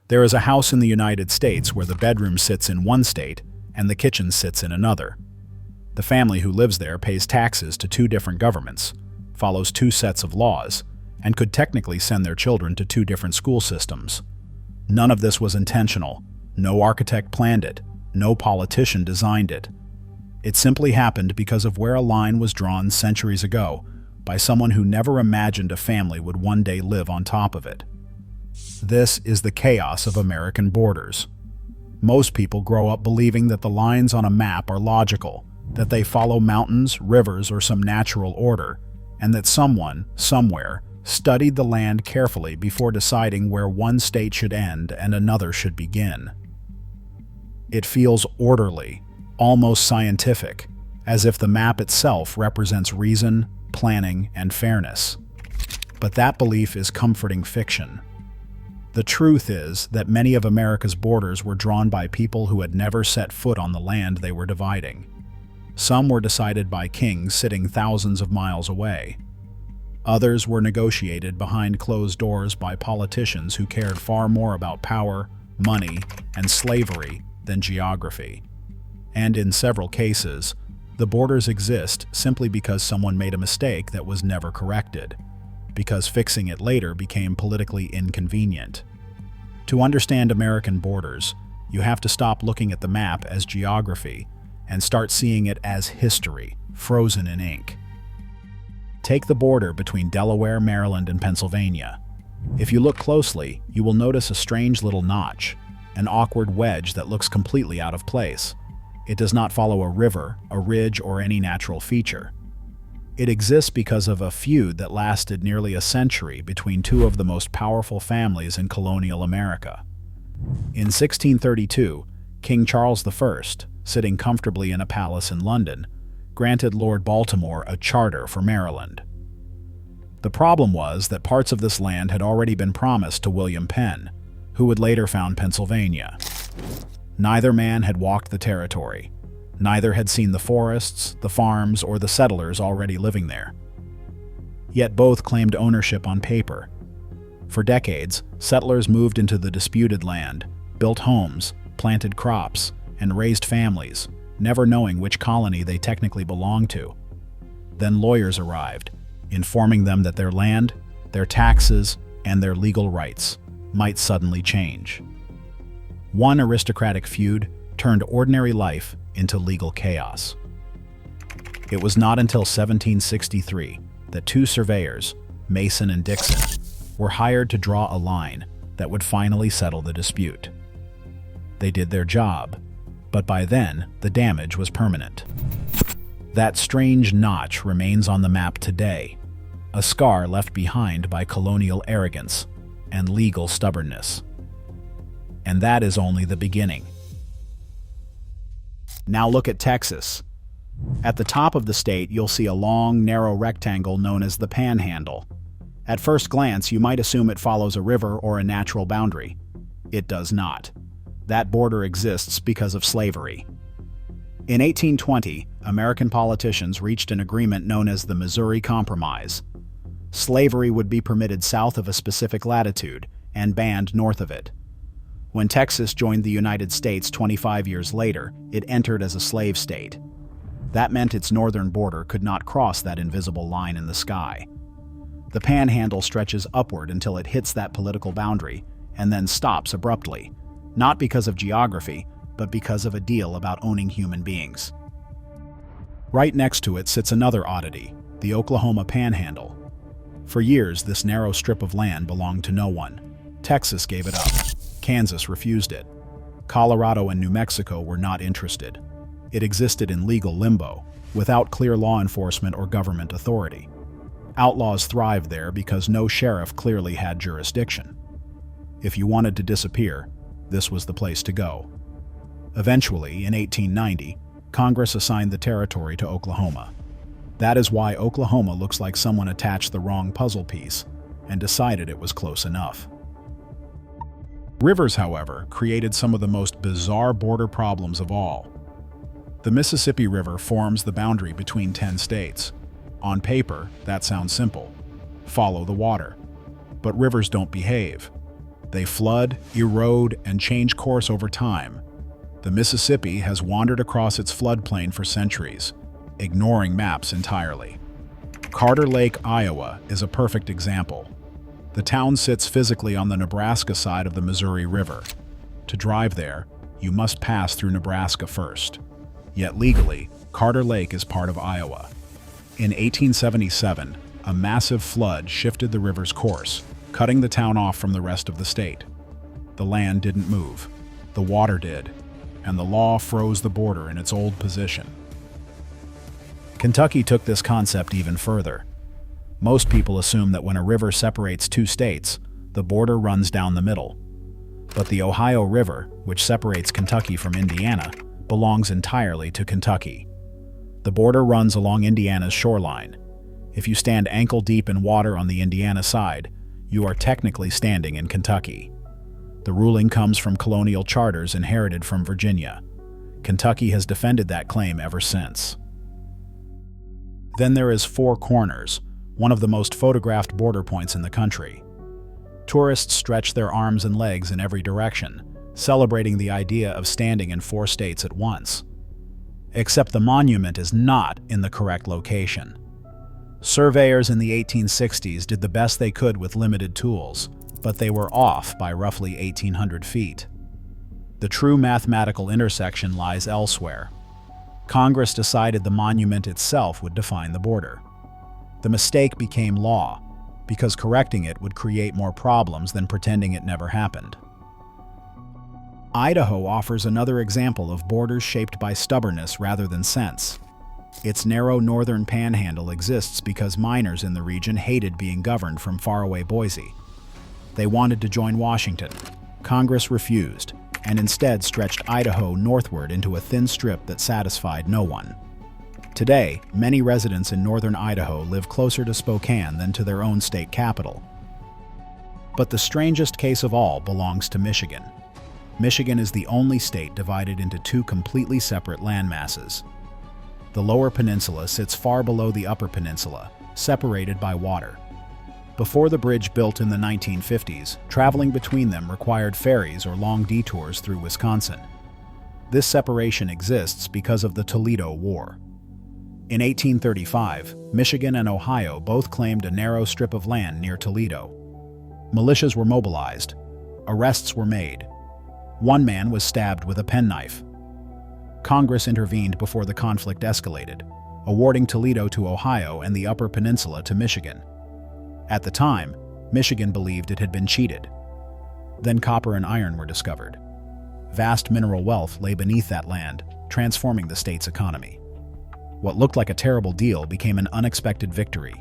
There is a house in the United States where the bedroom sits in one state and the kitchen sits in another. The family who lives there pays taxes to two different governments, follows two sets of laws, and could technically send their children to two different school systems. None of this was intentional. No architect planned it. No politician designed it. It simply happened because of where a line was drawn centuries ago by someone who never imagined a family would one day live on top of it. This is the chaos of American borders. Most people grow up believing that the lines on a map are logical, that they follow mountains, rivers, or some natural order, and that someone, somewhere, studied the land carefully before deciding where one state should end and another should begin. It feels orderly, almost scientific, as if the map itself represents reason, planning, and fairness. But that belief is comforting fiction. The truth is that many of America's borders were drawn by people who had never set foot on the land they were dividing. Some were decided by kings sitting thousands of miles away. Others were negotiated behind closed doors by politicians who cared far more about power, money, and slavery than geography. And in several cases, the borders exist simply because someone made a mistake that was never corrected, because fixing it later became politically inconvenient. To understand American borders, you have to stop looking at the map as geography and start seeing it as history, frozen in ink. Take the border between Delaware, Maryland, and Pennsylvania. If you look closely, you will notice a strange little notch, an awkward wedge that looks completely out of place. It does not follow a river, a ridge, or any natural feature. It exists because of a feud that lasted nearly a century between two of the most powerful families in colonial America. In 1632, King Charles I, sitting comfortably in a palace in London, granted Lord Baltimore a charter for Maryland. The problem was that parts of this land had already been promised to William Penn, who would later found Pennsylvania. Neither man had walked the territory. Neither had seen the forests, the farms, or the settlers already living there. Yet both claimed ownership on paper. For decades, settlers moved into the disputed land, built homes, planted crops, and raised families, never knowing which colony they technically belonged to. Then lawyers arrived, informing them that their land, their taxes, and their legal rights might suddenly change. One aristocratic feud turned ordinary life into legal chaos. It was not until 1763 that two surveyors, Mason and Dixon, were hired to draw a line that would finally settle the dispute. They did their job, but by then the damage was permanent. That strange notch remains on the map today, a scar left behind by colonial arrogance and legal stubbornness. And that is only the beginning. Now look at Texas. At the top of the state, you'll see a long, narrow rectangle known as the panhandle. At first glance, you might assume it follows a river or a natural boundary. It does not. That border exists because of slavery. In 1820, American politicians reached an agreement known as the Missouri Compromise. Slavery would be permitted south of a specific latitude and banned north of it. When Texas joined the United States 25 years later, it entered as a slave state. That meant its northern border could not cross that invisible line in the sky. The panhandle stretches upward until it hits that political boundary and then stops abruptly, not because of geography, but because of a deal about owning human beings. Right next to it sits another oddity, the Oklahoma Panhandle. For years, this narrow strip of land belonged to no one. Texas gave it up. Kansas refused it. Colorado and New Mexico were not interested. It existed in legal limbo, without clear law enforcement or government authority. Outlaws thrived there because no sheriff clearly had jurisdiction. If you wanted to disappear, this was the place to go. Eventually, in 1890, Congress assigned the territory to Oklahoma. That is why Oklahoma looks like someone attached the wrong puzzle piece and decided it was close enough. Rivers, however, created some of the most bizarre border problems of all. The Mississippi River forms the boundary between 10 states. On paper, that sounds simple. Follow the water. But rivers don't behave. They flood, erode, and change course over time. The Mississippi has wandered across its floodplain for centuries, ignoring maps entirely. Carter Lake, Iowa, is a perfect example. The town sits physically on the Nebraska side of the Missouri River. To drive there, you must pass through Nebraska first. Yet legally, Carter Lake is part of Iowa. In 1877, a massive flood shifted the river's course, cutting the town off from the rest of the state. The land didn't move. The water did, and the law froze the border in its old position. Kentucky took this concept even further. Most people assume that when a river separates two states, the border runs down the middle. But the Ohio River, which separates Kentucky from Indiana, belongs entirely to Kentucky. The border runs along Indiana's shoreline. If you stand ankle-deep in water on the Indiana side, you are technically standing in Kentucky. The ruling comes from colonial charters inherited from Virginia. Kentucky has defended that claim ever since. Then there is Four Corners, one of the most photographed border points in the country. Tourists stretch their arms and legs in every direction, celebrating the idea of standing in four states at once. Except the monument is not in the correct location. Surveyors in the 1860s did the best they could with limited tools, but they were off by roughly 1,800 feet. The true mathematical intersection lies elsewhere. Congress decided the monument itself would define the border. The mistake became law, because correcting it would create more problems than pretending it never happened. Idaho offers another example of borders shaped by stubbornness rather than sense. Its narrow northern panhandle exists because miners in the region hated being governed from faraway Boise. They wanted to join Washington. Congress refused, and instead stretched Idaho northward into a thin strip that satisfied no one. Today, many residents in northern Idaho live closer to Spokane than to their own state capital. But the strangest case of all belongs to Michigan. Michigan is the only state divided into two completely separate landmasses. The Lower Peninsula sits far below the Upper Peninsula, separated by water. Before the bridge built in the 1950s, traveling between them required ferries or long detours through Wisconsin. This separation exists because of the Toledo War. In 1835, Michigan and Ohio both claimed a narrow strip of land near Toledo. Militias were mobilized. Arrests were made. One man was stabbed with a penknife. Congress intervened before the conflict escalated, awarding Toledo to Ohio and the Upper Peninsula to Michigan. At the time, Michigan believed it had been cheated. Then copper and iron were discovered. Vast mineral wealth lay beneath that land, transforming the state's economy. What looked like a terrible deal became an unexpected victory.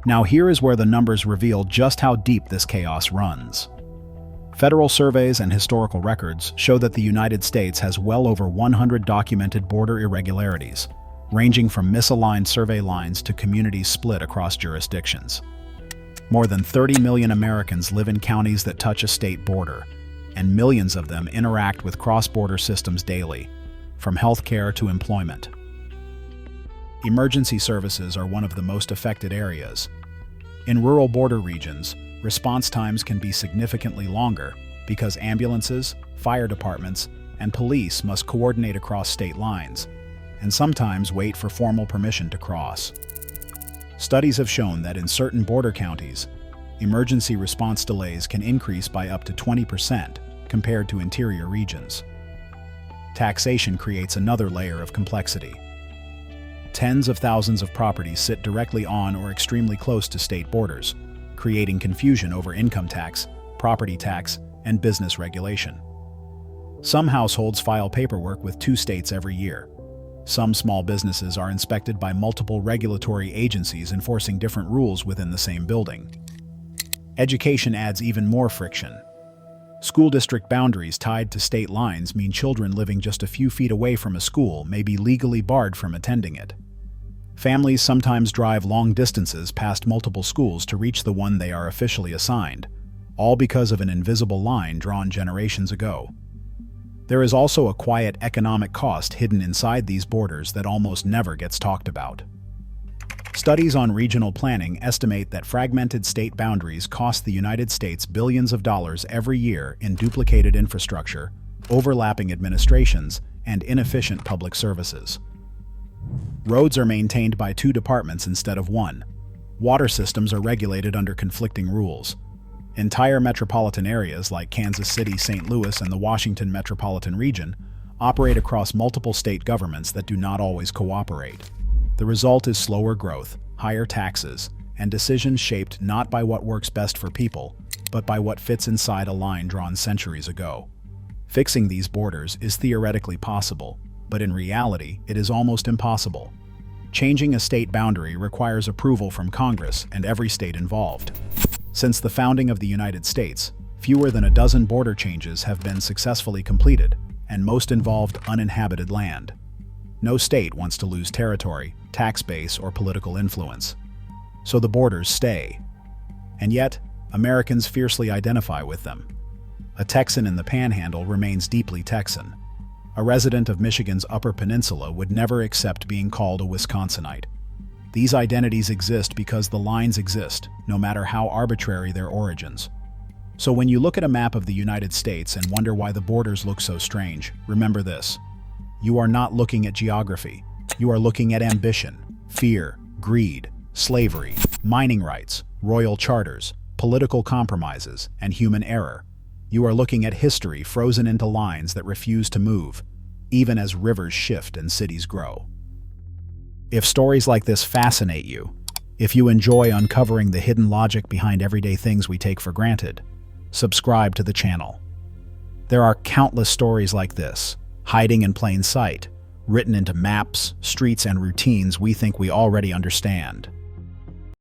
Now here is where the numbers reveal just how deep this chaos runs. Federal surveys and historical records show that the United States has well over 100 documented border irregularities, ranging from misaligned survey lines to communities split across jurisdictions. More than 30 million Americans live in counties that touch a state border, and millions of them interact with cross-border systems daily, from healthcare to employment. Emergency services are one of the most affected areas. In rural border regions, response times can be significantly longer because ambulances, fire departments, and police must coordinate across state lines, and sometimes wait for formal permission to cross. Studies have shown that in certain border counties, emergency response delays can increase by up to 20% compared to interior regions. Taxation creates another layer of complexity. Tens of thousands of properties sit directly on or extremely close to state borders, creating confusion over income tax, property tax, and business regulation. Some households file paperwork with two states every year. Some small businesses are inspected by multiple regulatory agencies enforcing different rules within the same building. Education adds even more friction. School district boundaries tied to state lines mean children living just a few feet away from a school may be legally barred from attending it. Families sometimes drive long distances past multiple schools to reach the one they are officially assigned, all because of an invisible line drawn generations ago. There is also a quiet economic cost hidden inside these borders that almost never gets talked about. Studies on regional planning estimate that fragmented state boundaries cost the United States billions of dollars every year in duplicated infrastructure, overlapping administrations, and inefficient public services. Roads are maintained by two departments instead of one. Water systems are regulated under conflicting rules. Entire metropolitan areas like Kansas City, St. Louis, and the Washington metropolitan region operate across multiple state governments that do not always cooperate. The result is slower growth, higher taxes, and decisions shaped not by what works best for people, but by what fits inside a line drawn centuries ago. Fixing these borders is theoretically possible, but in reality, it is almost impossible. Changing a state boundary requires approval from Congress and every state involved. Since the founding of the United States, fewer than a dozen border changes have been successfully completed, and most involved uninhabited land. No state wants to lose territory, tax base, or political influence. So the borders stay. And yet, Americans fiercely identify with them. A Texan in the Panhandle remains deeply Texan. A resident of Michigan's Upper Peninsula would never accept being called a Wisconsinite. These identities exist because the lines exist, no matter how arbitrary their origins. So when you look at a map of the United States and wonder why the borders look so strange, remember this. You are not looking at geography. You are looking at ambition, fear, greed, slavery, mining rights, royal charters, political compromises, and human error. You are looking at history frozen into lines that refuse to move, even as rivers shift and cities grow. If stories like this fascinate you, if you enjoy uncovering the hidden logic behind everyday things we take for granted, subscribe to the channel. There are countless stories like this, hiding in plain sight, written into maps, streets, and routines we think we already understand.